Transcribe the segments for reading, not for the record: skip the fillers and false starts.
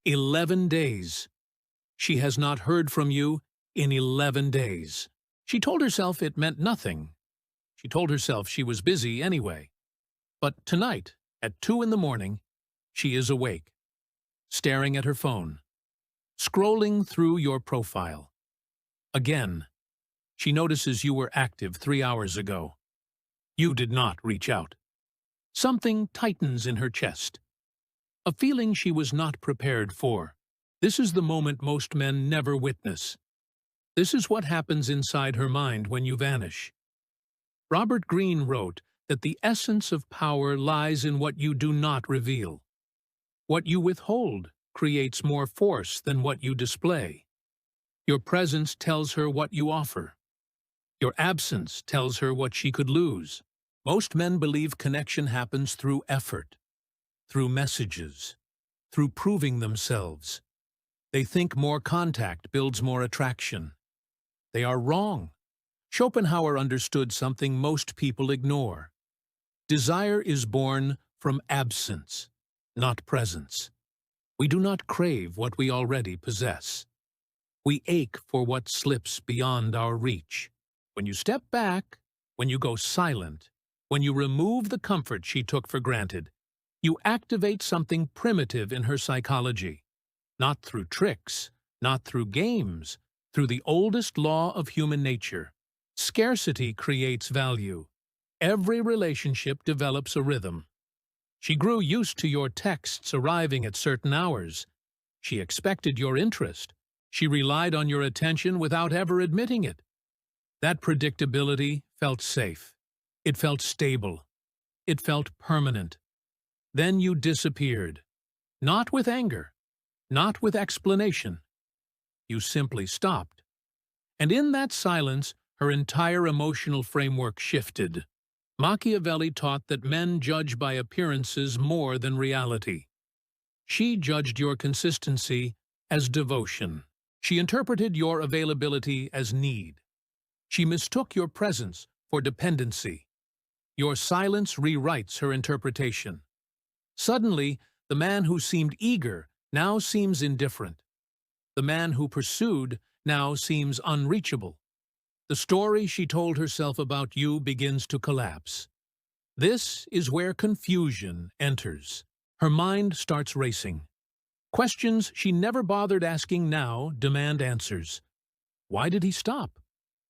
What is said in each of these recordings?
11 days. She has not heard from you in 11 days. She told herself it meant nothing. She told herself she was busy anyway. But tonight, at 2 in the morning, she is awake, staring at her phone, scrolling through your profile. Again, she notices you were active 3 hours ago. You did not reach out. Something tightens in her chest. A feeling she was not prepared for. This is the moment most men never witness. This is what happens inside her mind when you vanish. Robert Greene wrote that the essence of power lies in what you do not reveal. What you withhold creates more force than what you display. Your presence tells her what you offer. Your absence tells her what she could lose. Most men believe connection happens through effort, through messages, through proving themselves. They think more contact builds more attraction. They are wrong. Schopenhauer understood something most people ignore. Desire is born from absence, not presence. We do not crave what we already possess. We ache for what slips beyond our reach. When you step back, when you go silent, when you remove the comfort she took for granted, you activate something primitive in her psychology. Not through tricks, not through games, through the oldest law of human nature. Scarcity creates value. Every relationship develops a rhythm. She grew used to your texts arriving at certain hours. She expected your interest. She relied on your attention without ever admitting it. That predictability felt safe. It felt stable. It felt permanent. Then you disappeared. Not with anger. Not with explanation. You simply stopped. And in that silence, her entire emotional framework shifted. Machiavelli taught that men judge by appearances more than reality. She judged your consistency as devotion. She interpreted your availability as need. She mistook your presence for dependency. Your silence rewrites her interpretation. Suddenly, the man who seemed eager now seems indifferent. The man who pursued now seems unreachable. The story she told herself about you begins to collapse. This is where confusion enters. Her mind starts racing. Questions she never bothered asking now demand answers. Why did he stop?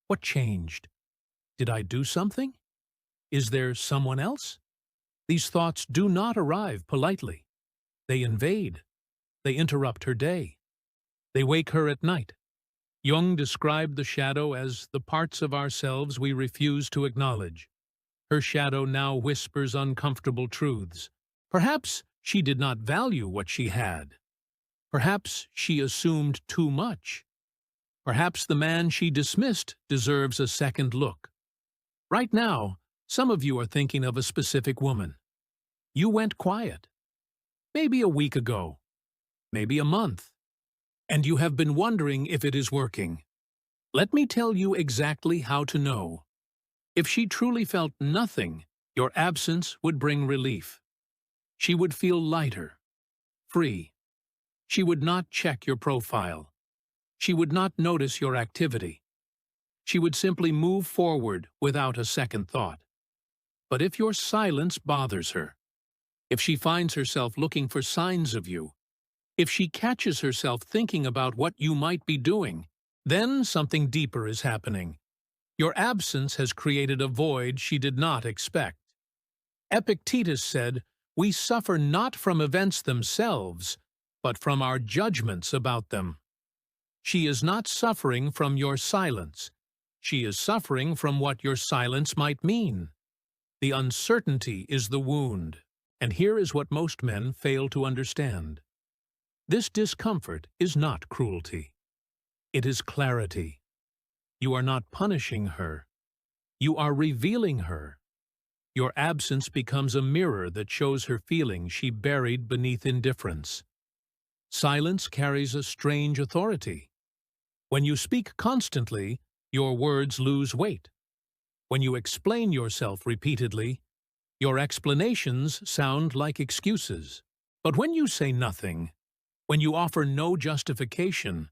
What changed? Did I do something? Is there someone else? These thoughts do not arrive politely. They invade. They interrupt her day. They wake her at night. Jung described the shadow as the parts of ourselves we refuse to acknowledge. Her shadow now whispers uncomfortable truths. Perhaps she did not value what she had. Perhaps she assumed too much. Perhaps the man she dismissed deserves a second look. Right now, some of you are thinking of a specific woman. You went quiet. Maybe a week ago. Maybe a month. And you have been wondering if it is working. Let me tell you exactly how to know. If she truly felt nothing, your absence would bring relief. She would feel lighter, free. She would not check your profile. She would not notice your activity. She would simply move forward without a second thought. But if your silence bothers her, if she finds herself looking for signs of you, if she catches herself thinking about what you might be doing, then something deeper is happening. Your absence has created a void she did not expect. Epictetus said, "We suffer not from events themselves, but from our judgments about them." She is not suffering from your silence. She is suffering from what your silence might mean. The uncertainty is the wound, and here is what most men fail to understand. This discomfort is not cruelty. It is clarity. You are not punishing her. You are revealing her. Your absence becomes a mirror that shows her feelings she buried beneath indifference. Silence carries a strange authority. When you speak constantly, your words lose weight. When you explain yourself repeatedly, your explanations sound like excuses. But when you say nothing, when you offer no justification,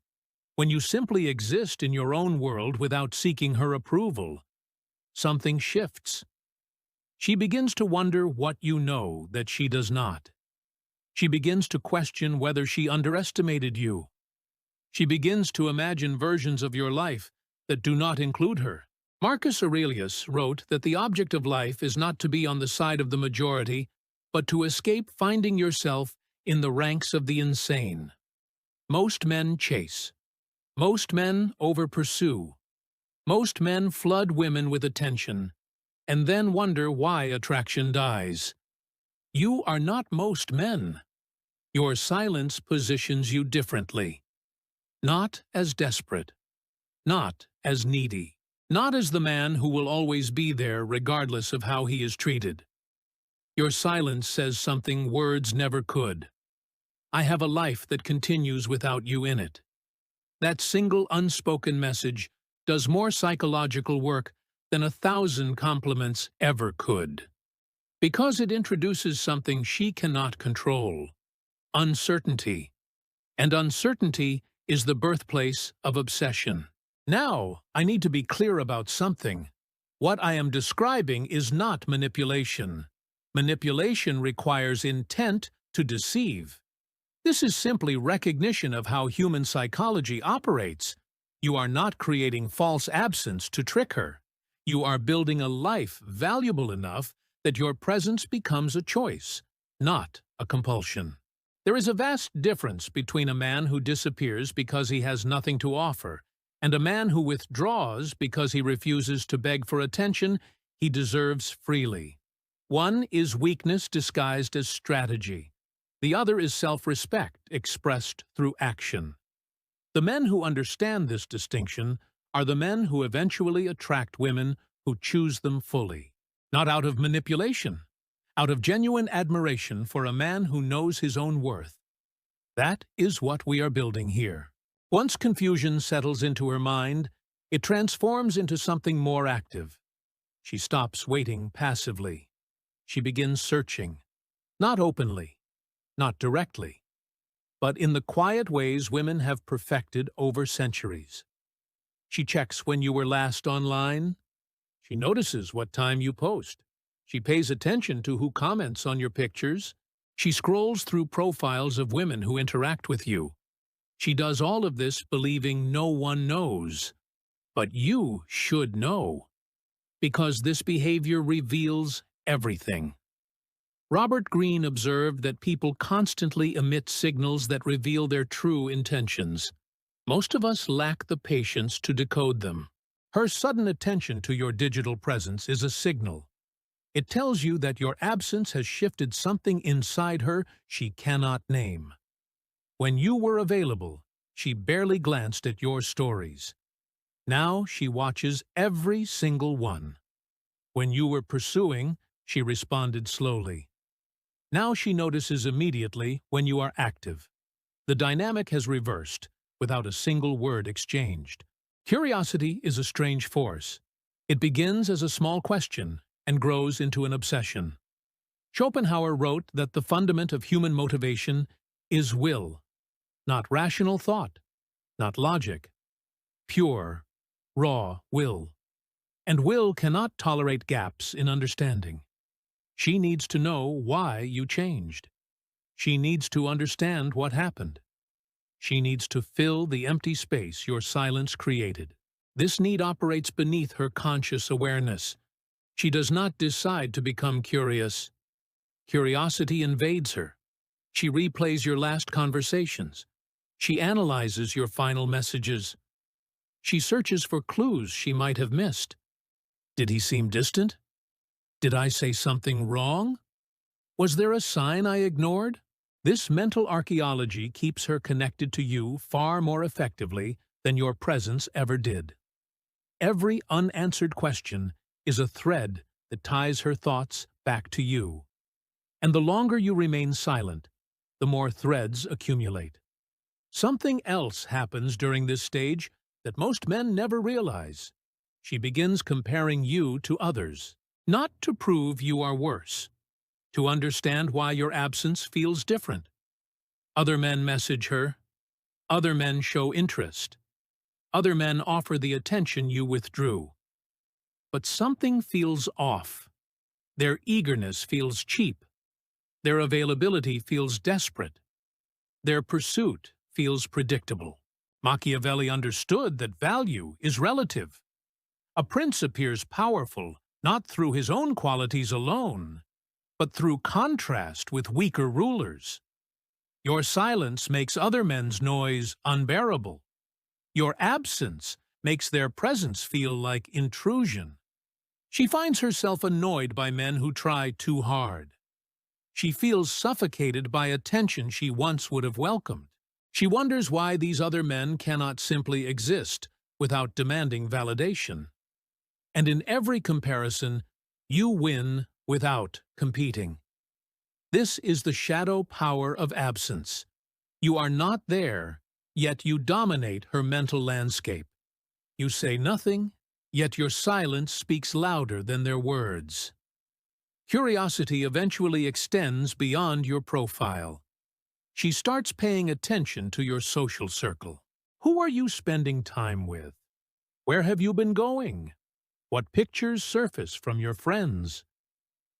when you simply exist in your own world without seeking her approval, something shifts. She begins to wonder what you know that she does not. She begins to question whether she underestimated you. She begins to imagine versions of your life that do not include her. Marcus Aurelius wrote that the object of life is not to be on the side of the majority, but to escape finding yourself in the ranks of the insane. Most men chase. Most men over-pursue. Most men flood women with attention, and then wonder why attraction dies. You are not most men. Your silence positions you differently. Not as desperate. Not as needy. Not as the man who will always be there regardless of how he is treated. Your silence says something words never could. I have a life that continues without you in it. That single unspoken message does more psychological work than 1,000 compliments ever could. Because it introduces something she cannot control. Uncertainty. And uncertainty is the birthplace of obsession. Now, I need to be clear about something. What I am describing is not manipulation. Manipulation requires intent to deceive. This is simply recognition of how human psychology operates. You are not creating false absence to trick her. You are building a life valuable enough that your presence becomes a choice, not a compulsion. There is a vast difference between a man who disappears because he has nothing to offer and a man who withdraws because he refuses to beg for attention he deserves freely. One is weakness disguised as strategy. The other is self-respect expressed through action. The men who understand this distinction are the men who eventually attract women who choose them fully, not out of manipulation, out of genuine admiration for a man who knows his own worth. That is what we are building here. Once confusion settles into her mind, it transforms into something more active. She stops waiting passively. She begins searching, not openly, not directly, but in the quiet ways women have perfected over centuries. She checks when you were last online. She notices what time you post. She pays attention to who comments on your pictures. She scrolls through profiles of women who interact with you. She does all of this believing no one knows. But you should know, because this behavior reveals everything. Robert Greene observed that people constantly emit signals that reveal their true intentions. Most of us lack the patience to decode them. Her sudden attention to your digital presence is a signal. It tells you that your absence has shifted something inside her she cannot name. When you were available, she barely glanced at your stories. Now she watches every single one. When you were pursuing, she responded slowly. Now she notices immediately when you are active. The dynamic has reversed, without a single word exchanged. Curiosity is a strange force. It begins as a small question and grows into an obsession. Schopenhauer wrote that the fundament of human motivation is will, not rational thought, not logic. Pure, raw will. And will cannot tolerate gaps in understanding. She needs to know why you changed. She needs to understand what happened. She needs to fill the empty space your silence created. This need operates beneath her conscious awareness. She does not decide to become curious. Curiosity invades her. She replays your last conversations. She analyzes your final messages. She searches for clues she might have missed. Did he seem distant? Did I say something wrong? Was there a sign I ignored? This mental archaeology keeps her connected to you far more effectively than your presence ever did. Every unanswered question is a thread that ties her thoughts back to you. And the longer you remain silent, the more threads accumulate. Something else happens during this stage that most men never realize. She begins comparing you to others, not to prove you are worse, to understand why your absence feels different. Other men message her. Other men show interest. Other men offer the attention you withdrew. But something feels off. Their eagerness feels cheap. Their availability feels desperate. Their pursuit feels predictable. Machiavelli understood that value is relative. A prince appears powerful not through his own qualities alone, but through contrast with weaker rulers. Your silence makes other men's noise unbearable. Your absence makes their presence feel like intrusion. She finds herself annoyed by men who try too hard. She feels suffocated by attention she once would have welcomed. She wonders why these other men cannot simply exist without demanding validation. And in every comparison, you win without competing. This is the shadow power of absence. You are not there, yet you dominate her mental landscape. You say nothing, yet your silence speaks louder than their words. Curiosity eventually extends beyond your profile. She starts paying attention to your social circle. Who are you spending time with? Where have you been going? What pictures surface from your friends?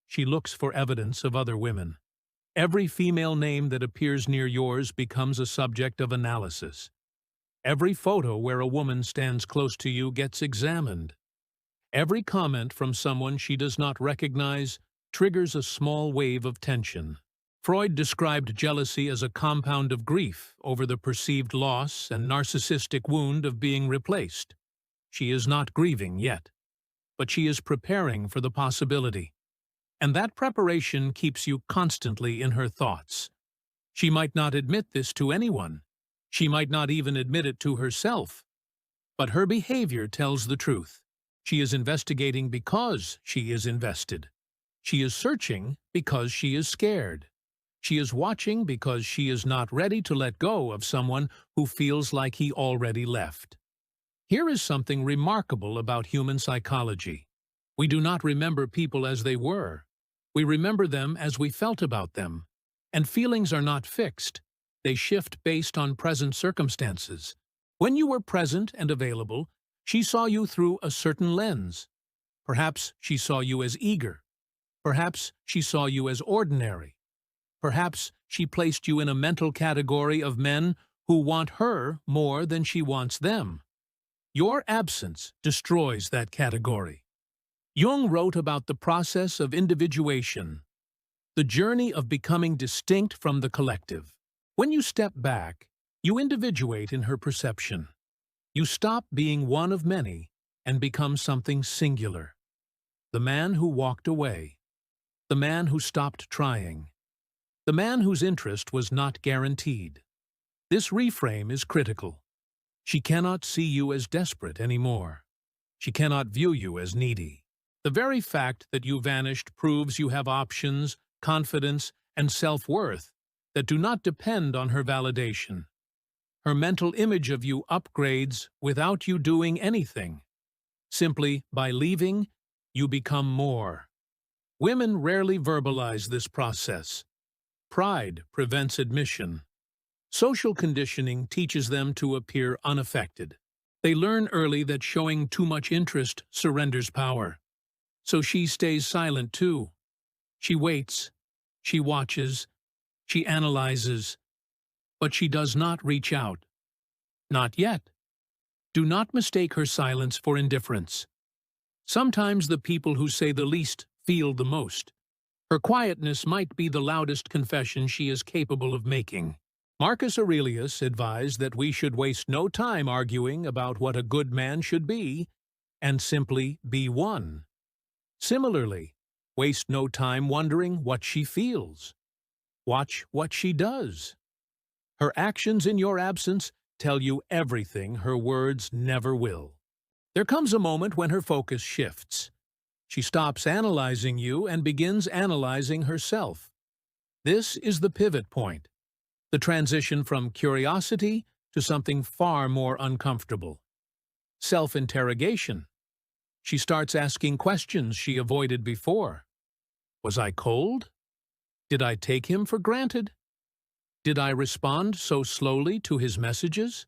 She looks for evidence of other women. Every female name that appears near yours becomes a subject of analysis. Every photo where a woman stands close to you gets examined. Every comment from someone she does not recognize triggers a small wave of tension. Freud described jealousy as a compound of grief over the perceived loss and narcissistic wound of being replaced. She is not grieving yet, but she is preparing for the possibility. And that preparation keeps you constantly in her thoughts. She might not admit this to anyone. She might not even admit it to herself. But her behavior tells the truth. She is investigating because she is invested. She is searching because she is scared. She is watching because she is not ready to let go of someone who feels like he already left. Here is something remarkable about human psychology. We do not remember people as they were. We remember them as we felt about them. And feelings are not fixed. They shift based on present circumstances. When you were present and available, she saw you through a certain lens. Perhaps she saw you as eager. Perhaps she saw you as ordinary. Perhaps she placed you in a mental category of men who want her more than she wants them. Your absence destroys that category. Jung wrote about the process of individuation, the journey of becoming distinct from the collective. When you step back, you individuate in her perception. You stop being one of many and become something singular. The man who walked away. The man who stopped trying. The man whose interest was not guaranteed. This reframe is critical. She cannot see you as desperate anymore. She cannot view you as needy. The very fact that you vanished proves you have options, confidence, and self-worth that do not depend on her validation. Her mental image of you upgrades without you doing anything. Simply by leaving, you become more. Women rarely verbalize this process. Pride prevents admission. Social conditioning teaches them to appear unaffected. They learn early that showing too much interest surrenders power. So she stays silent too. She waits, she watches, she analyzes, but she does not reach out. Not yet. Do not mistake her silence for indifference. Sometimes the people who say the least feel the most. Her quietness might be the loudest confession she is capable of making. Marcus Aurelius advised that we should waste no time arguing about what a good man should be, and simply be one. Similarly, waste no time wondering what she feels. Watch what she does. Her actions in your absence tell you everything her words never will. There comes a moment when her focus shifts. She stops analyzing you and begins analyzing herself. This is the pivot point, the transition from curiosity to something far more uncomfortable. Self-interrogation. She starts asking questions she avoided before. Was I cold? Did I take him for granted? Did I respond so slowly to his messages?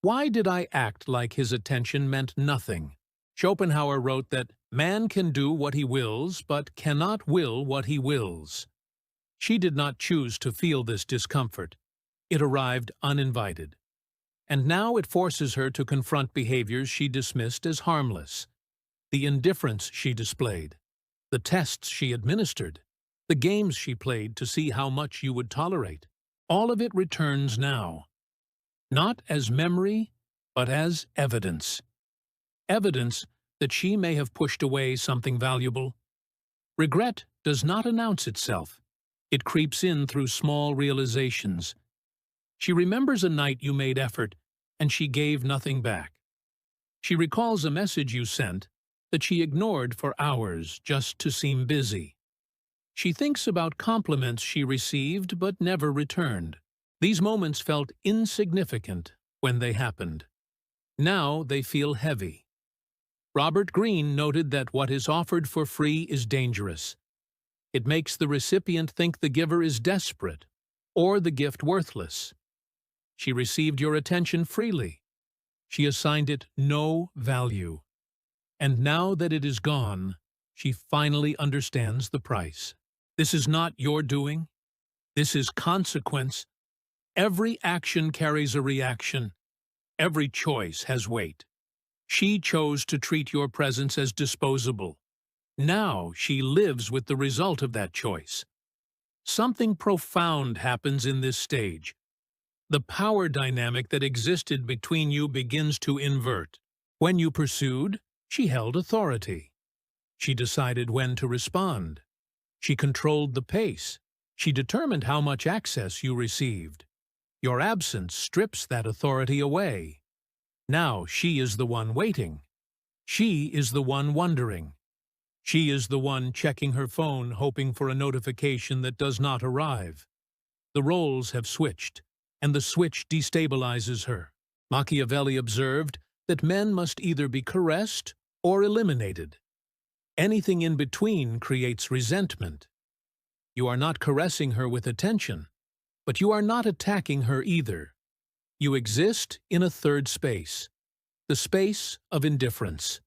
Why did I act like his attention meant nothing? Schopenhauer wrote that man can do what he wills, but cannot will what he wills. She did not choose to feel this discomfort. It arrived uninvited. And now it forces her to confront behaviors she dismissed as harmless. The indifference she displayed, the tests she administered, the games she played to see how much you would tolerate. All of it returns now. Not as memory, but as evidence. Evidence that she may have pushed away something valuable. Regret does not announce itself. It creeps in through small realizations. She remembers a night you made effort, and she gave nothing back. She recalls a message you sent that she ignored for hours just to seem busy. She thinks about compliments she received but never returned. These moments felt insignificant when they happened. Now they feel heavy. Robert Greene noted that what is offered for free is dangerous. It makes the recipient think the giver is desperate or the gift worthless. She received your attention freely. She assigned it no value. And now that it is gone, she finally understands the price. This is not your doing. This is consequence. Every action carries a reaction. Every choice has weight. She chose to treat your presence as disposable. Now she lives with the result of that choice. Something profound happens in this stage. The power dynamic that existed between you begins to invert. When you pursued, she held authority. She decided when to respond. She controlled the pace. She determined how much access you received. Your absence strips that authority away. Now she is the one waiting. She is the one wondering. She is the one checking her phone, hoping for a notification that does not arrive. The roles have switched, and the switch destabilizes her. Machiavelli observed that men must either be caressed or eliminated. Anything in between creates resentment. You are not caressing her with attention, but you are not attacking her either. You exist in a third space, the space of indifference.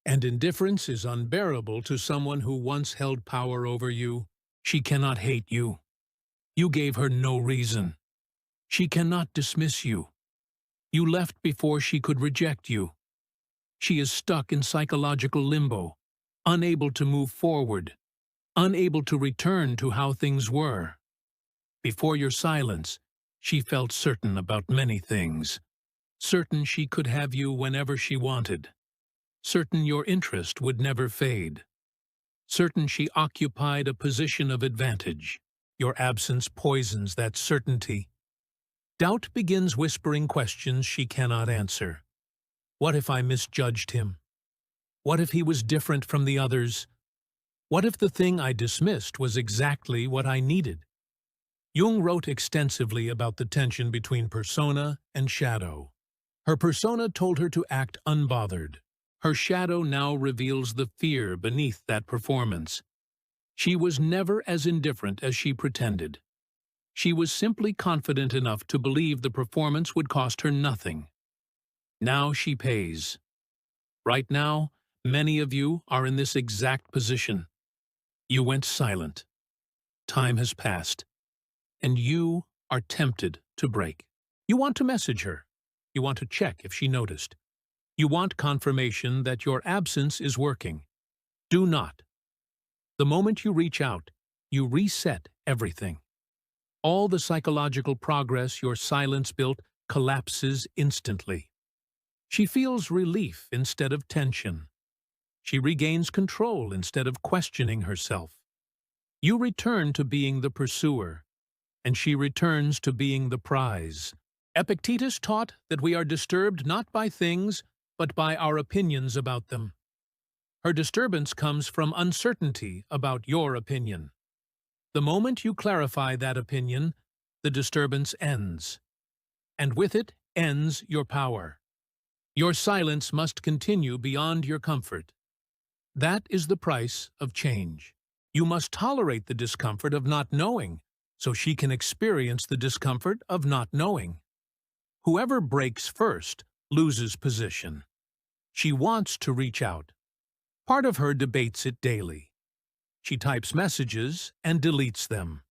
And indifference is unbearable to someone who once held power over you. She cannot hate you. You gave her no reason. She cannot dismiss you. You left before she could reject you. She is stuck in psychological limbo, unable to move forward, unable to return to how things were. Before your silence, she felt certain about many things. Certain she could have you whenever she wanted. Certain your interest would never fade. Certain she occupied a position of advantage. Your absence poisons that certainty. Doubt begins whispering questions she cannot answer. What if I misjudged him? What if he was different from the others? What if the thing I dismissed was exactly what I needed? Jung wrote extensively about the tension between persona and shadow. Her persona told her to act unbothered. Her shadow now reveals the fear beneath that performance. She was never as indifferent as she pretended. She was simply confident enough to believe the performance would cost her nothing. Now she pays. Right now, many of you are in this exact position. You went silent. Time has passed. And you are tempted to break. You want to message her. You want to check if she noticed. You want confirmation that your absence is working. Do not. The moment you reach out, you reset everything. All the psychological progress your silence built collapses instantly. She feels relief instead of tension. She regains control instead of questioning herself. You return to being the pursuer, and she returns to being the prize. Epictetus taught that we are disturbed not by things, but by our opinions about them. Her disturbance comes from uncertainty about your opinion. The moment you clarify that opinion, the disturbance ends. And with it ends your power. Your silence must continue beyond your comfort. That is the price of change. You must tolerate the discomfort of not knowing, so she can experience the discomfort of not knowing. Whoever breaks first loses position. She wants to reach out. Part of her debates it daily. She types messages and deletes them.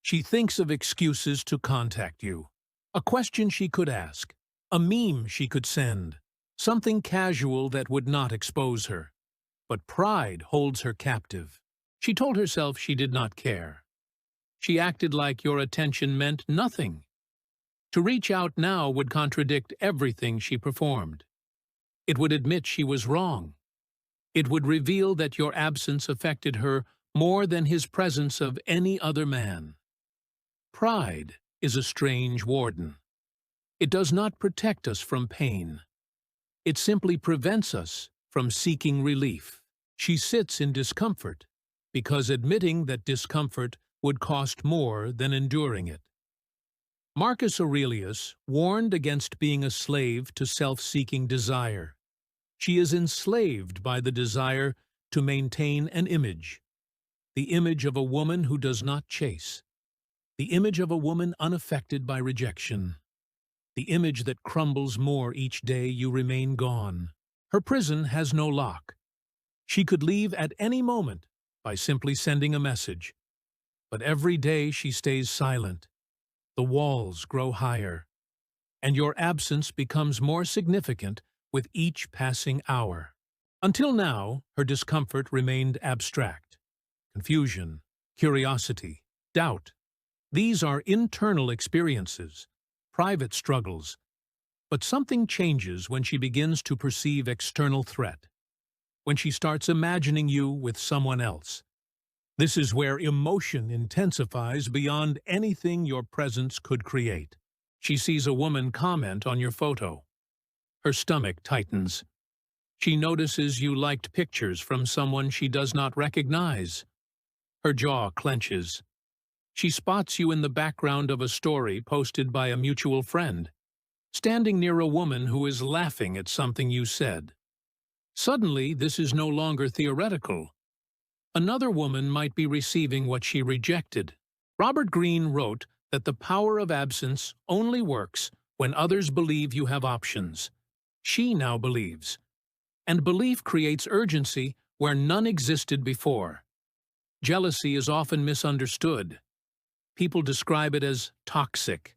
She thinks of excuses to contact you. A question she could ask. A meme she could send. Something casual that would not expose her. But pride holds her captive. She told herself she did not care. She acted like your attention meant nothing. To reach out now would contradict everything she performed. It would admit she was wrong. It would reveal that your absence affected her more than his presence of any other man. Pride is a strange warden. It does not protect us from pain. It simply prevents us from seeking relief. She sits in discomfort because admitting that discomfort would cost more than enduring it. Marcus Aurelius warned against being a slave to self-seeking desire. She is enslaved by the desire to maintain an image, the image of a woman who does not chase, the image of a woman unaffected by rejection, the image that crumbles more each day you remain gone. Her prison has no lock. She could leave at any moment by simply sending a message. But every day she stays silent. The walls grow higher, and your absence becomes more significant with each passing hour. Until now, her discomfort remained abstract. Confusion, curiosity, doubt. These are internal experiences, private struggles. But something changes when she begins to perceive external threat, when she starts imagining you with someone else. This is where emotion intensifies beyond anything your presence could create. She sees a woman comment on your photo. Her stomach tightens. She notices you liked pictures from someone she does not recognize. Her jaw clenches. She spots you in the background of a story posted by a mutual friend, standing near a woman who is laughing at something you said. Suddenly, this is no longer theoretical. Another woman might be receiving what she rejected. Robert Greene wrote that the power of absence only works when others believe you have options. She now believes. And belief creates urgency where none existed before. Jealousy is often misunderstood. People describe it as toxic,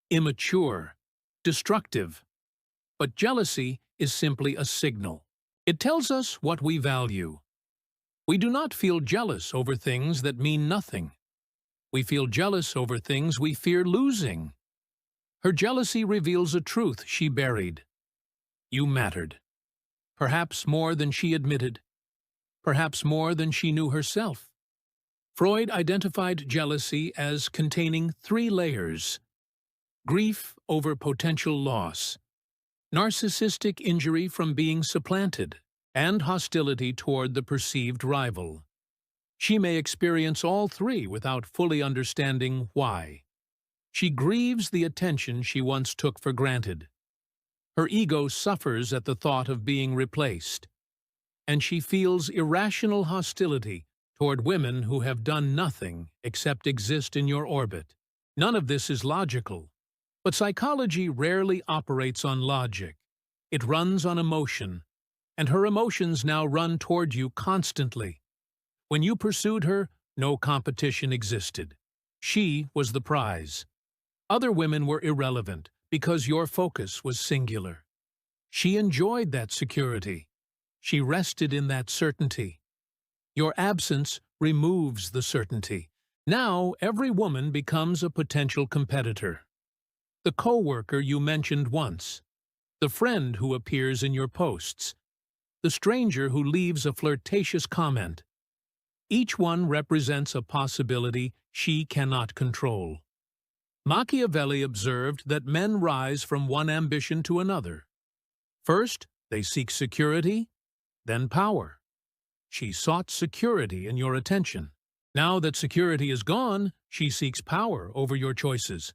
immature, destructive. But jealousy is simply a signal. It tells us what we value. We do not feel jealous over things that mean nothing. We feel jealous over things we fear losing. Her jealousy reveals a truth she buried. You mattered. Perhaps more than she admitted. Perhaps more than she knew herself. Freud identified jealousy as containing 3 layers: grief over potential loss, narcissistic injury from being supplanted, and hostility toward the perceived rival. She may experience all 3 without fully understanding why. She grieves the attention she once took for granted. Her ego suffers at the thought of being replaced. And she feels irrational hostility toward women who have done nothing except exist in your orbit. None of this is logical. But psychology rarely operates on logic. It runs on emotion. And her emotions now run toward you constantly. When you pursued her, no competition existed. She was the prize. Other women were irrelevant because your focus was singular. She enjoyed that security. She rested in that certainty. Your absence removes the certainty. Now every woman becomes a potential competitor. The coworker you mentioned once. The friend who appears in your posts. The stranger who leaves a flirtatious comment. Each one represents a possibility she cannot control. Machiavelli observed that men rise from one ambition to another. First, they seek security, then power. She sought security in your attention. Now that security is gone, she seeks power over your choices.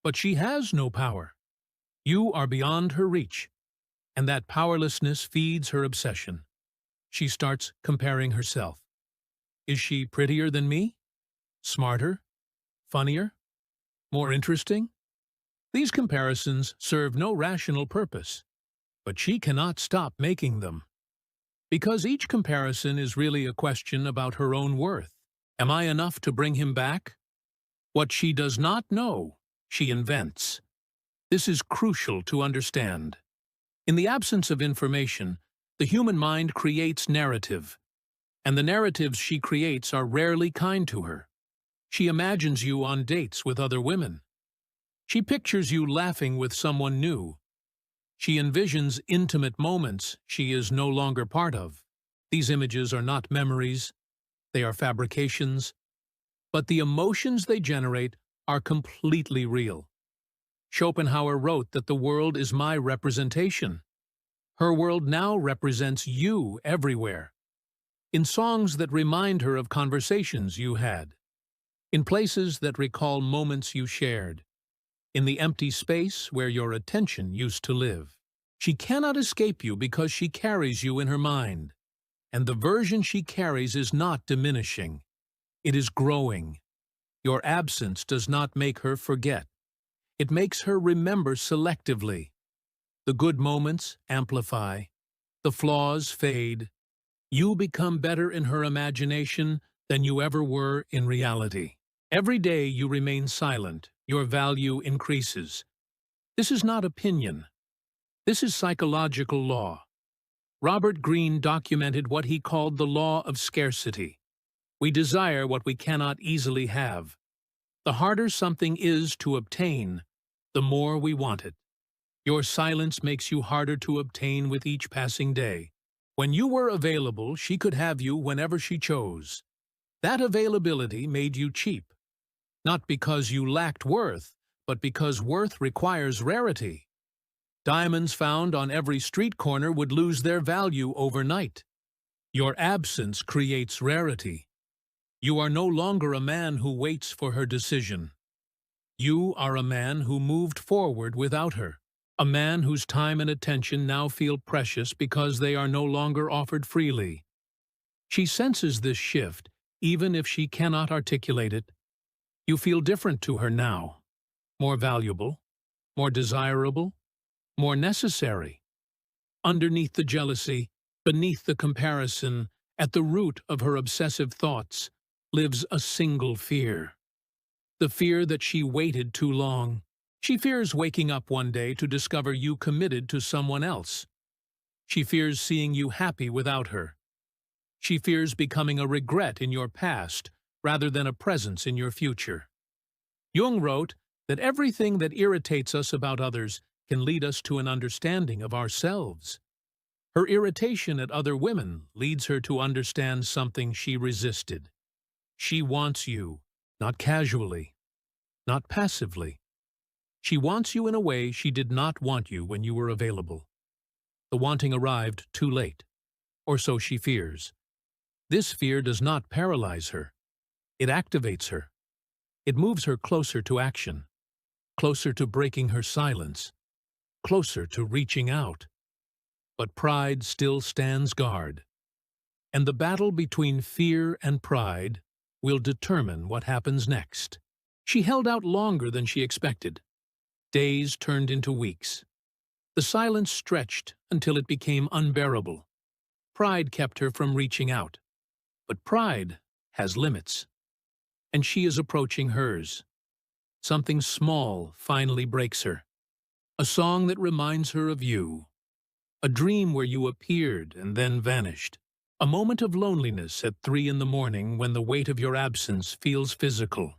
But she has no power. You are beyond her reach. And that powerlessness feeds her obsession. She starts comparing herself. Is she prettier than me? Smarter? funnier, more interesting? These comparisons serve no rational purpose, but she cannot stop making them. Because each comparison is really a question about her own worth. Am I enough to bring him back? What she does not know, she invents. This is crucial to understand. In the absence of information, the human mind creates narrative, and the narratives she creates are rarely kind to her. She imagines you on dates with other women. She pictures you laughing with someone new. She envisions intimate moments she is no longer part of. These images are not memories, they are fabrications, but the emotions they generate are completely real. Schopenhauer wrote that the world is my representation. Her world now represents you everywhere, in songs that remind her of conversations you had, in places that recall moments you shared, in the empty space where your attention used to live. She cannot escape you because she carries you in her mind, and the version she carries is not diminishing. It is growing. Your absence does not make her forget. It makes her remember selectively. The good moments amplify. The flaws fade. You become better in her imagination than you ever were in reality. Every day you remain silent, your value increases. This is not opinion. This is psychological law. Robert Greene documented what he called the law of scarcity. We desire what we cannot easily have. The harder something is to obtain, the more we want it. Your silence makes you harder to obtain with each passing day. When you were available, she could have you whenever she chose. That availability made you cheap. Not because you lacked worth, but because worth requires rarity. Diamonds found on every street corner would lose their value overnight. Your absence creates rarity. You are no longer a man who waits for her decision. You are a man who moved forward without her, a man whose time and attention now feel precious because they are no longer offered freely. She senses this shift, even if she cannot articulate it. You feel different to her now, more valuable, more desirable, more necessary. Underneath the jealousy, beneath the comparison, at the root of her obsessive thoughts, lives a single fear. The fear that she waited too long. She fears waking up one day to discover you committed to someone else. She fears seeing you happy without her. She fears becoming a regret in your past rather than a presence in your future. Jung wrote that everything that irritates us about others can lead us to an understanding of ourselves. Her irritation at other women leads her to understand something she resisted. She wants you, not casually, not passively. She wants you in a way she did not want you when you were available. The wanting arrived too late, or so she fears. This fear does not paralyze her. It activates her. It moves her closer to action, closer to breaking her silence, closer to reaching out. But pride still stands guard. And the battle between fear and pride will determine what happens next. She held out longer than she expected. Days turned into weeks. The silence stretched until it became unbearable. Pride kept her from reaching out. But pride has limits. And she is approaching hers. Something small finally breaks her. A song that reminds her of you. A dream where you appeared and then vanished. A moment of loneliness at 3 in the morning when the weight of your absence feels physical.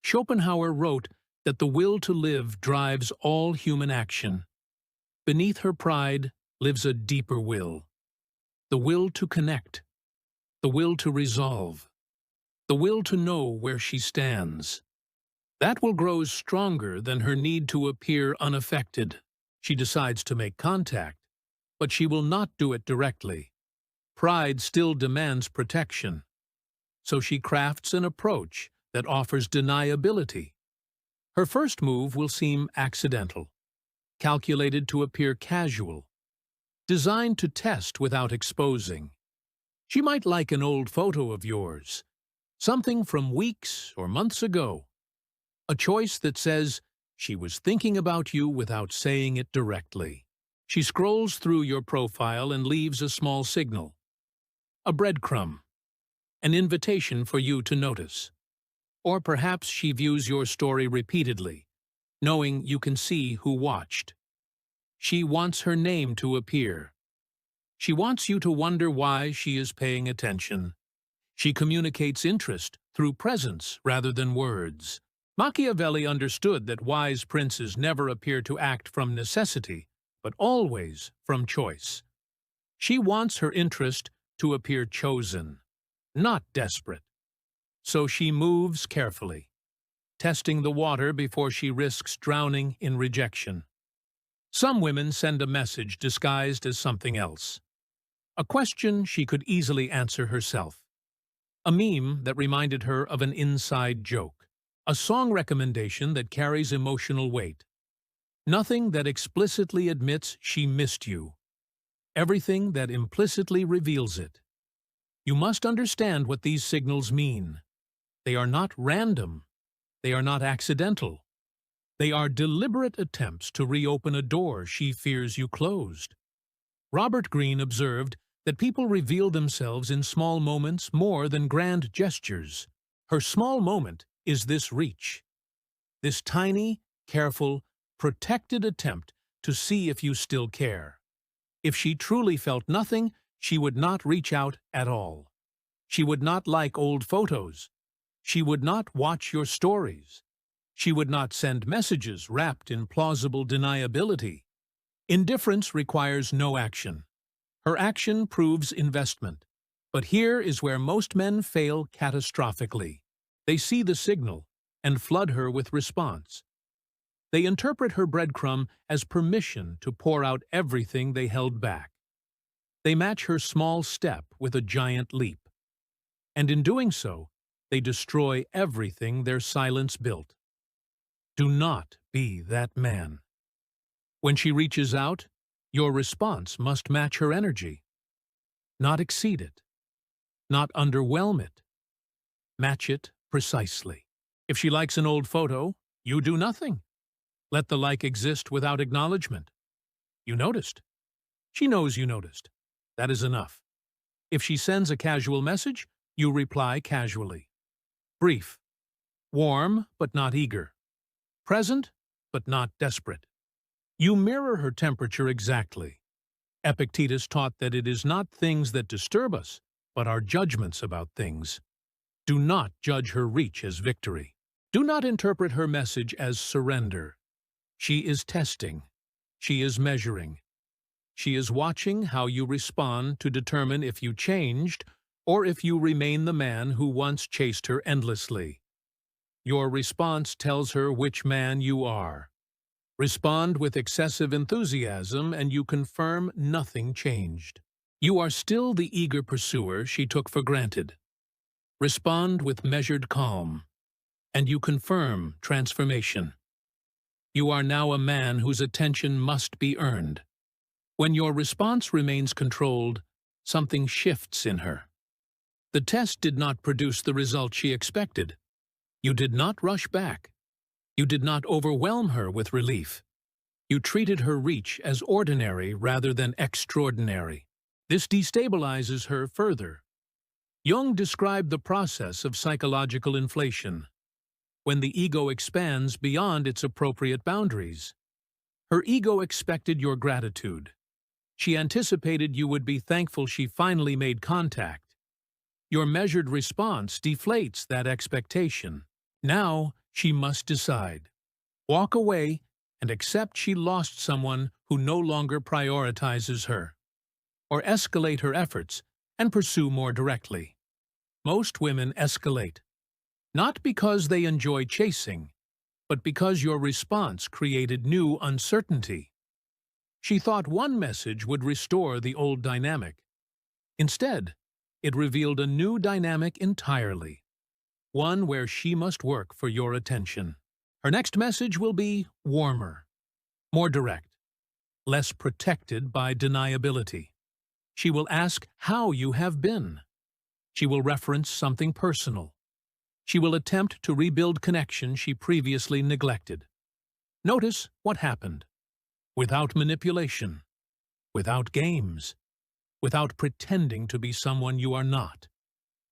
Schopenhauer wrote that the will to live drives all human action. Beneath her pride lives a deeper will. The will to connect. The will to resolve. The will to know where she stands. That will grow stronger than her need to appear unaffected. She decides to make contact, but she will not do it directly. Pride still demands protection, so she crafts an approach that offers deniability. Her first move will seem accidental, calculated to appear casual, designed to test without exposing. She might like an old photo of yours, something from weeks or months ago. A choice that says she was thinking about you without saying it directly. She scrolls through your profile and leaves a small signal, a breadcrumb, an invitation for you to notice. Or perhaps she views your story repeatedly, knowing you can see who watched. She wants her name to appear. She wants you to wonder why she is paying attention. She communicates interest through presence rather than words. Machiavelli understood that wise princes never appear to act from necessity, but always from choice. She wants her interest to appear chosen, not desperate. So she moves carefully, testing the water before she risks drowning in rejection. Some women send a message disguised as something else. A question she could easily answer herself. A meme that reminded her of an inside joke. A song recommendation that carries emotional weight. Nothing that explicitly admits she missed you. Everything that implicitly reveals it. You must understand what these signals mean. They are not random. They are not accidental. They are deliberate attempts to reopen a door she fears you closed. Robert Greene observed that people reveal themselves in small moments more than grand gestures. Her small moment is this reach. This tiny, careful, protected attempt to see if you still care. If she truly felt nothing, she would not reach out at all. She would not like old photos. She would not watch your stories. She would not send messages wrapped in plausible deniability. Indifference requires no action. Her action proves investment. But here is where most men fail catastrophically. They see the signal and flood her with response. They interpret her breadcrumb as permission to pour out everything they held back. They match her small step with a giant leap. And in doing so, they destroy everything their silence built. Do not be that man. When she reaches out, your response must match her energy. Not exceed it. Not underwhelm it. Match it precisely. If she likes an old photo, you do nothing. Let the like exist without acknowledgement. You noticed. She knows you noticed. That is enough. If she sends a casual message, you reply casually. Brief. Warm, but not eager. Present, but not desperate. You mirror her temperature exactly. Epictetus taught that it is not things that disturb us, but our judgments about things. Do not judge her reach as victory. Do not interpret her message as surrender. She is testing. She is measuring. She is watching how you respond to determine if you changed or if you remain the man who once chased her endlessly. Your response tells her which man you are. Respond with excessive enthusiasm and you confirm nothing changed. You are still the eager pursuer she took for granted. Respond with measured calm, and you confirm transformation. You are now a man whose attention must be earned. When your response remains controlled, something shifts in her. The test did not produce the result she expected. You did not rush back. You did not overwhelm her with relief. You treated her reach as ordinary rather than extraordinary. This destabilizes her further. Jung described the process of psychological inflation, when the ego expands beyond its appropriate boundaries. Her ego expected your gratitude. She anticipated you would be thankful she finally made contact. Your measured response deflates that expectation. Now she must decide. Walk away and accept she lost someone who no longer prioritizes her. Or escalate her efforts and pursue more directly. Most women escalate, not because they enjoy chasing, but because your response created new uncertainty. She thought one message would restore the old dynamic. Instead, it revealed a new dynamic entirely, one where she must work for your attention. Her next message will be warmer, more direct, less protected by deniability. She will ask how you have been. She will reference something personal. She will attempt to rebuild connection she previously neglected. Notice what happened. Without manipulation, without games, without pretending to be someone you are not.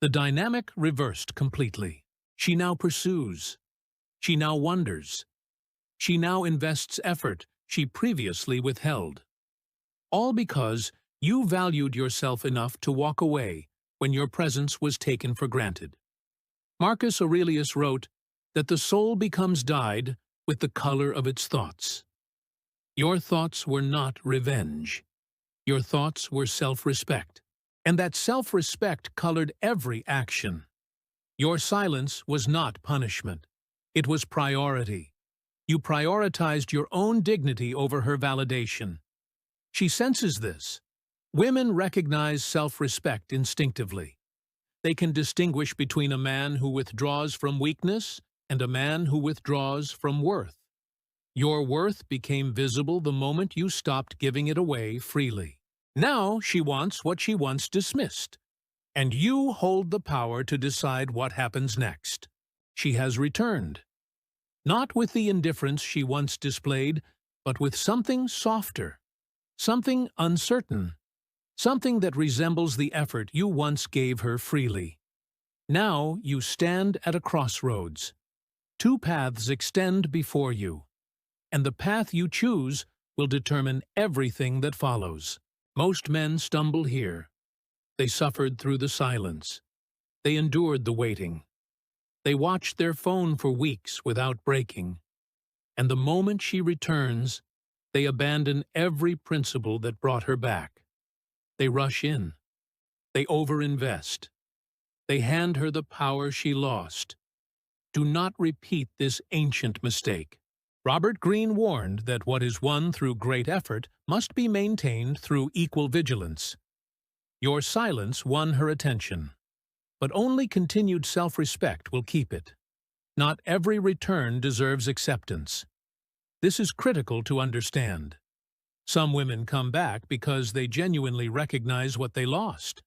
The dynamic reversed completely. She now pursues. She now wonders. She now invests effort she previously withheld. All because you valued yourself enough to walk away when your presence was taken for granted. Marcus Aurelius wrote that the soul becomes dyed with the color of its thoughts. Your thoughts were not revenge. Your thoughts were self-respect, and that self-respect colored every action. Your silence was not punishment. It was priority. You prioritized your own dignity over her validation. She senses this. Women recognize self-respect instinctively. They can distinguish between a man who withdraws from weakness and a man who withdraws from worth. Your worth became visible the moment you stopped giving it away freely. Now she wants what she once dismissed, and you hold the power to decide what happens next. She has returned, not with the indifference she once displayed, but with something softer, something uncertain, something that resembles the effort you once gave her freely. Now you stand at a crossroads. Two paths extend before you, and the path you choose will determine everything that follows. Most men stumble here. They suffered through the silence. They endured the waiting. They watched their phone for weeks without breaking. And the moment she returns, they abandon every principle that brought her back. They rush in. They overinvest. They hand her the power she lost. Do not repeat this ancient mistake. Robert Greene warned that what is won through great effort must be maintained through equal vigilance. Your silence won her attention, but only continued self-respect will keep it. Not every return deserves acceptance. This is critical to understand. Some women come back because they genuinely recognize what they lost.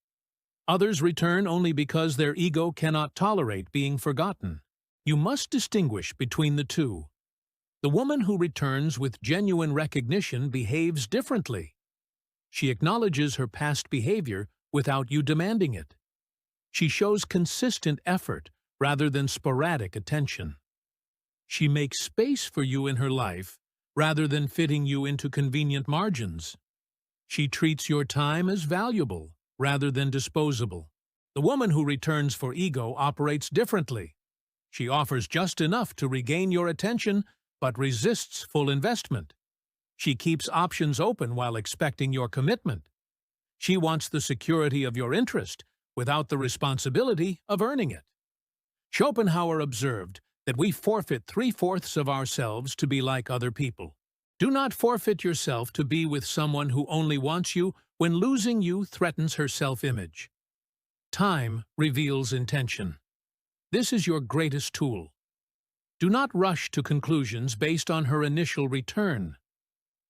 Others return only because their ego cannot tolerate being forgotten. You must distinguish between the two. The woman who returns with genuine recognition behaves differently. She acknowledges her past behavior without you demanding it. She shows consistent effort rather than sporadic attention. She makes space for you in her life rather than fitting you into convenient margins. She treats your time as valuable rather than disposable. The woman who returns for ego operates differently. She offers just enough to regain your attention but resists full investment. She keeps options open while expecting your commitment. She wants the security of your interest without the responsibility of earning it. Schopenhauer observed that we forfeit 3/4 of ourselves to be like other people. Do not forfeit yourself to be with someone who only wants you when losing you threatens her self-image. Time reveals intention. This is your greatest tool. Do not rush to conclusions based on her initial return.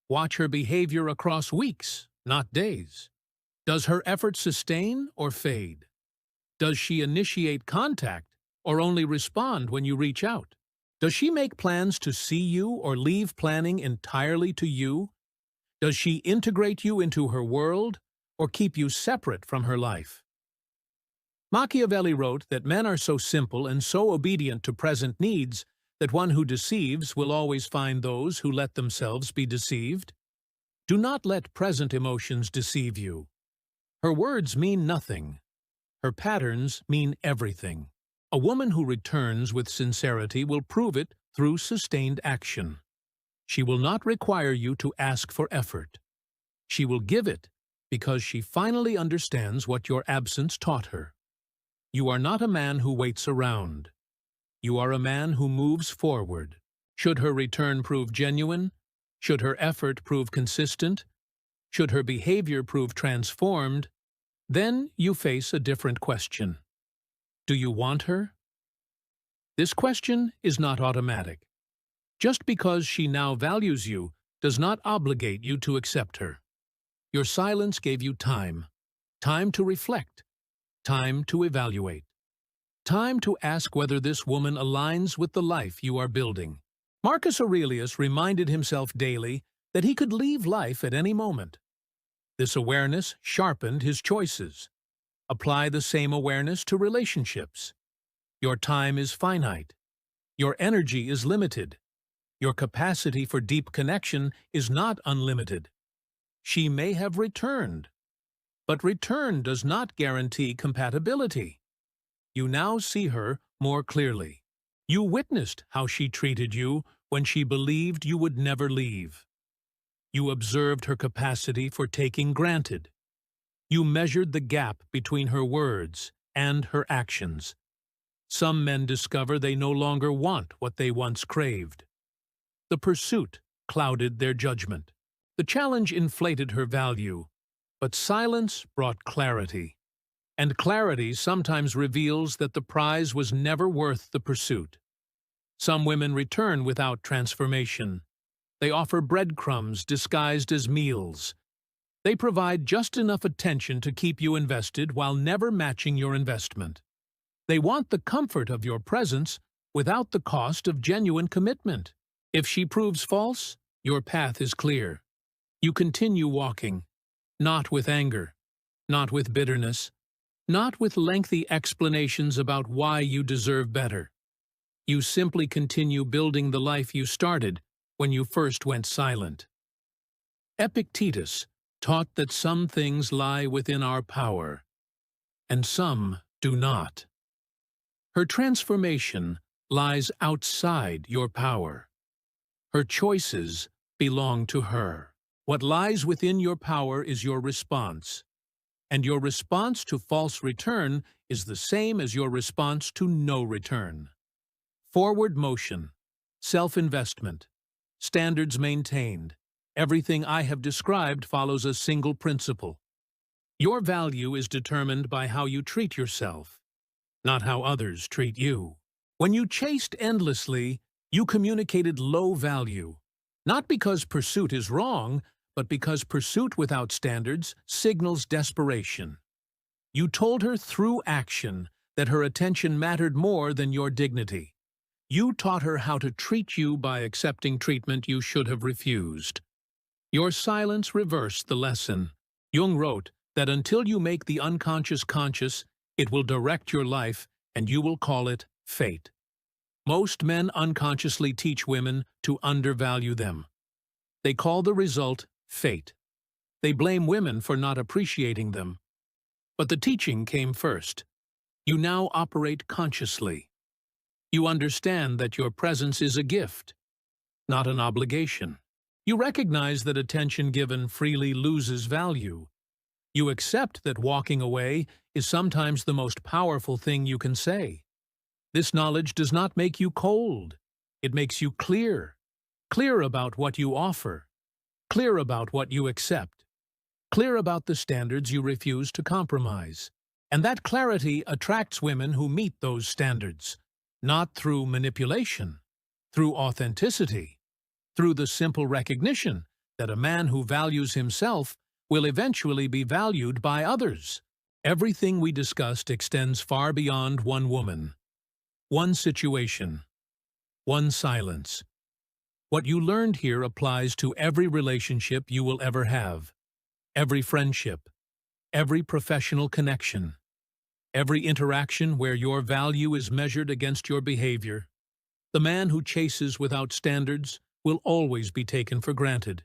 Watch her behavior across weeks, not days. Does her effort sustain or fade? Does she initiate contact or only respond when you reach out? Does she make plans to see you or leave planning entirely to you? Does she integrate you into her world or keep you separate from her life? Machiavelli wrote that men are so simple and so obedient to present needs that one who deceives will always find those who let themselves be deceived. Do not let present emotions deceive you. Her words mean nothing. Her patterns mean everything. A woman who returns with sincerity will prove it through sustained action. She will not require you to ask for effort. She will give it because she finally understands what your absence taught her. You are not a man who waits around. You are a man who moves forward. Should her return prove genuine? Should her effort prove consistent? Should her behavior prove transformed? Then you face a different question. Do you want her? This question is not automatic. Just because she now values you does not obligate you to accept her. Your silence gave you time to reflect, time to evaluate. Time to ask whether this woman aligns with the life you are building. Marcus Aurelius reminded himself daily that he could leave life at any moment. This awareness sharpened his choices. Apply the same awareness to relationships. Your time is finite. Your energy is limited. Your capacity for deep connection is not unlimited. She may have returned, but return does not guarantee compatibility. You now see her more clearly. You witnessed how she treated you when she believed you would never leave. You observed her capacity for taking granted. You measured the gap between her words and her actions. Some men discover they no longer want what they once craved. The pursuit clouded their judgment. The challenge inflated her value, but silence brought clarity. And clarity sometimes reveals that the prize was never worth the pursuit. Some women return without transformation. They offer breadcrumbs disguised as meals. They provide just enough attention to keep you invested while never matching your investment. They want the comfort of your presence without the cost of genuine commitment. If she proves false, your path is clear. You continue walking, not with anger, not with bitterness, not with lengthy explanations about why you deserve better. You simply continue building the life you started when you first went silent. Epictetus taught that some things lie within our power, and some do not. Her transformation lies outside your power. Her choices belong to her. What lies within your power is your response, and your response to false return is the same as your response to no return. Forward motion, self-investment, standards maintained. Everything I have described follows a single principle. Your value is determined by how you treat yourself, not how others treat you. When you chased endlessly, you communicated low value, not because pursuit is wrong, but because pursuit without standards signals desperation. You told her through action that her attention mattered more than your dignity. You taught her how to treat you by accepting treatment you should have refused. Your silence reversed the lesson. Jung wrote that until you make the unconscious conscious, it will direct your life and you will call it fate. Most men unconsciously teach women to undervalue them. They call the result fate. They blame women for not appreciating them. But the teaching came first. You now operate consciously. You understand that your presence is a gift, not an obligation. You recognize that attention given freely loses value. You accept that walking away is sometimes the most powerful thing you can say. This knowledge does not make you cold. It makes you clear. Clear about what you offer. Clear about what you accept. Clear about the standards you refuse to compromise. And that clarity attracts women who meet those standards, not through manipulation, through authenticity, through the simple recognition that a man who values himself will eventually be valued by others. Everything we discussed extends far beyond one woman, one situation, one silence. What you learned here applies to every relationship you will ever have, every friendship, every professional connection, every interaction where your value is measured against your behavior. The man who chases without standards will always be taken for granted.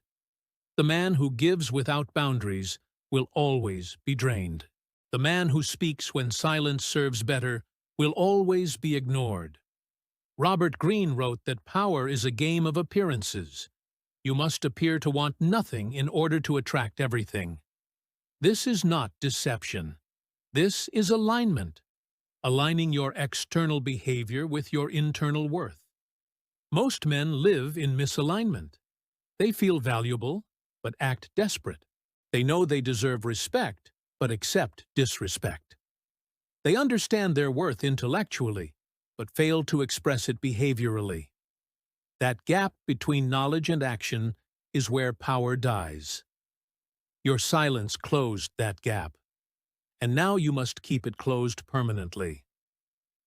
The man who gives without boundaries will always be drained. The man who speaks when silence serves better will always be ignored. Robert Greene wrote that power is a game of appearances. You must appear to want nothing in order to attract everything. This is not deception. This is alignment, aligning your external behavior with your internal worth. Most men live in misalignment. They feel valuable, but act desperate. They know they deserve respect, but accept disrespect. They understand their worth intellectually, but fail to express it behaviorally. That gap between knowledge and action is where power dies. Your silence closed that gap, and now you must keep it closed permanently.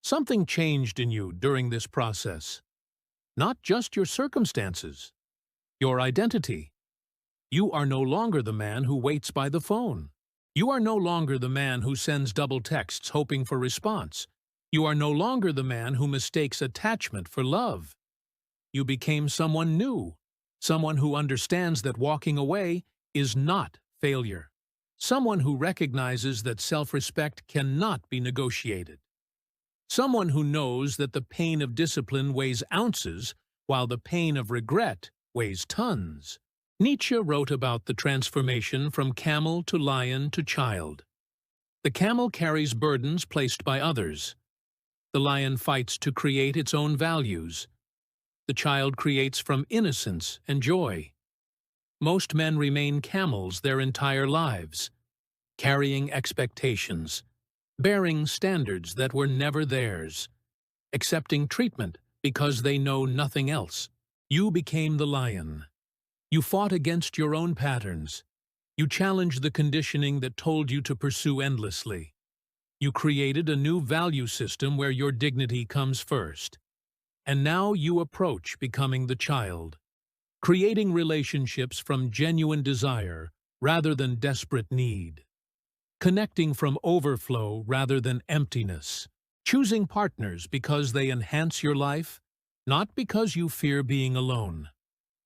Something changed in you during this process. Not just your circumstances, your identity. You are no longer the man who waits by the phone. You are no longer the man who sends double texts hoping for response. You are no longer the man who mistakes attachment for love. You became someone new, someone who understands that walking away is not failure, someone who recognizes that self-respect cannot be negotiated, someone who knows that the pain of discipline weighs ounces while the pain of regret weighs tons. Nietzsche wrote about the transformation from camel to lion to child. The camel carries burdens placed by others. The lion fights to create its own values. The child creates from innocence and joy. Most men remain camels their entire lives, carrying expectations, bearing standards that were never theirs, accepting treatment because they know nothing else. You became the lion. You fought against your own patterns. You challenged the conditioning that told you to pursue endlessly. You created a new value system where your dignity comes first. And now you approach becoming the child, creating relationships from genuine desire rather than desperate need, connecting from overflow rather than emptiness, choosing partners because they enhance your life, not because you fear being alone.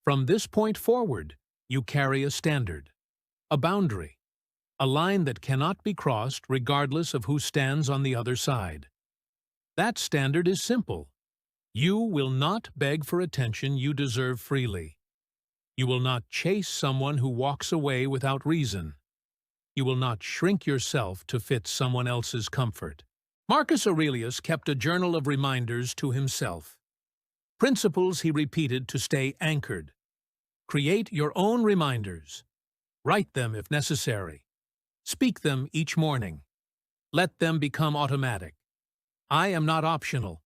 From this point forward, you carry a standard, a boundary, a line that cannot be crossed regardless of who stands on the other side. That standard is simple. You will not beg for attention you deserve freely. You will not chase someone who walks away without reason. You will not shrink yourself to fit someone else's comfort. Marcus Aurelius kept a journal of reminders to himself. Principles he repeated to stay anchored. Create your own reminders. Write them if necessary. Speak them each morning. Let them become automatic. I am not optional.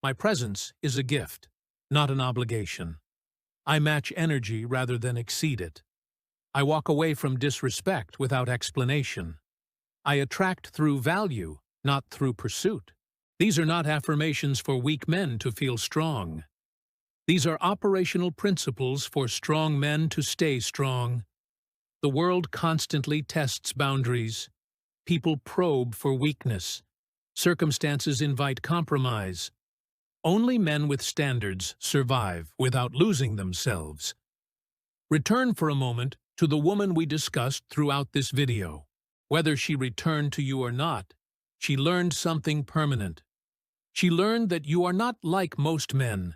My presence is a gift, not an obligation. I match energy rather than exceed it. I walk away from disrespect without explanation. I attract through value, not through pursuit. These are not affirmations for weak men to feel strong. These are operational principles for strong men to stay strong. The world constantly tests boundaries. People probe for weakness. Circumstances invite compromise. Only men with standards survive without losing themselves. Return for a moment to the woman we discussed throughout this video. Whether she returned to you or not, she learned something permanent. She learned that you are not like most men.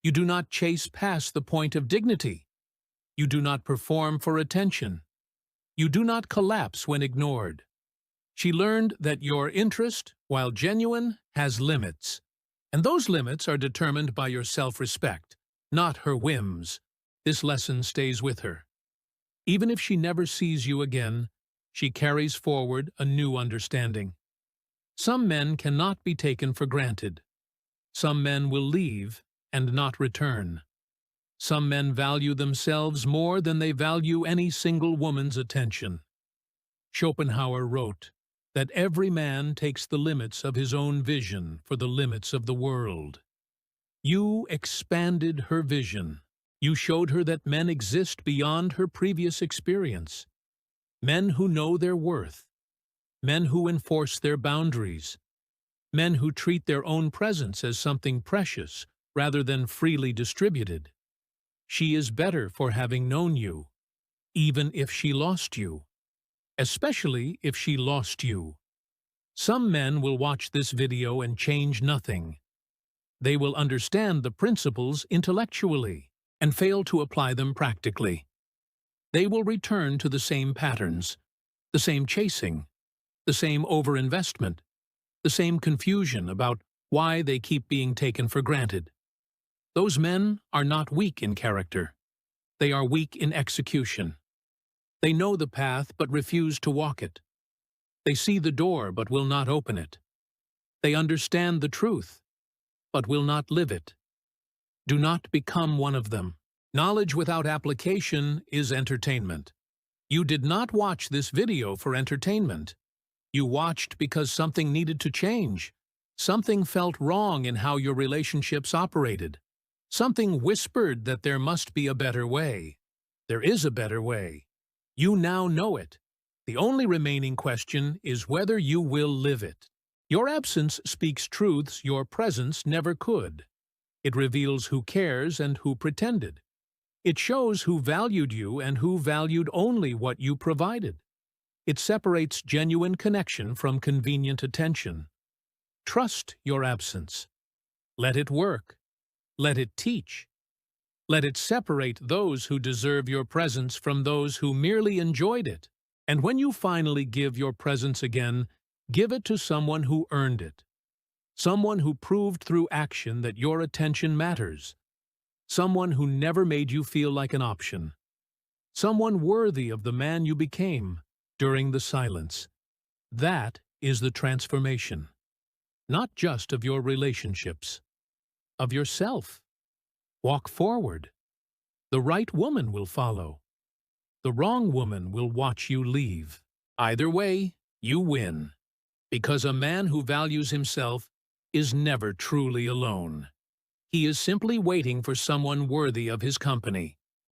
You do not chase past the point of dignity. You do not perform for attention. You do not collapse when ignored. She learned that your interest, while genuine, has limits. And those limits are determined by your self-respect, not her whims. This lesson stays with her. Even if she never sees you again, she carries forward a new understanding. Some men cannot be taken for granted. Some men will leave and not return. Some men value themselves more than they value any single woman's attention. Schopenhauer wrote that every man takes the limits of his own vision for the limits of the world. You expanded her vision. You showed her that men exist beyond her previous experience. Men who know their worth. Men who enforce their boundaries. Men who treat their own presence as something precious rather than freely distributed. She is better for having known you, even if she lost you. Especially if she lost you. Some men will watch this video and change nothing. They will understand the principles intellectually and fail to apply them practically. They will return to the same patterns, the same chasing, the same overinvestment, the same confusion about why they keep being taken for granted. Those men are not weak in character. They are weak in execution. They know the path but refuse to walk it. They see the door but will not open it. They understand the truth but will not live it. Do not become one of them. Knowledge without application is entertainment. You did not watch this video for entertainment. You watched because something needed to change, Something felt wrong in how your relationships operated. Something whispered that there must be a better way. There is a better way. You now know it. The only remaining question is whether you will live it. Your absence speaks truths your presence never could. It reveals who cares and who pretended. It shows who valued you and who valued only what you provided. It separates genuine connection from convenient attention. Trust your absence. Let it work. Let it teach. Let it separate those who deserve your presence from those who merely enjoyed it. And when you finally give your presence again, give it to someone who earned it. Someone who proved through action that your attention matters. Someone who never made you feel like an option. Someone worthy of the man you became during the silence. That is the transformation. Not just of your relationships, of yourself. Walk forward. The right woman will follow. The wrong woman will watch you leave. Either way, you win. Because a man who values himself is never truly alone. He is simply waiting for someone worthy of his company.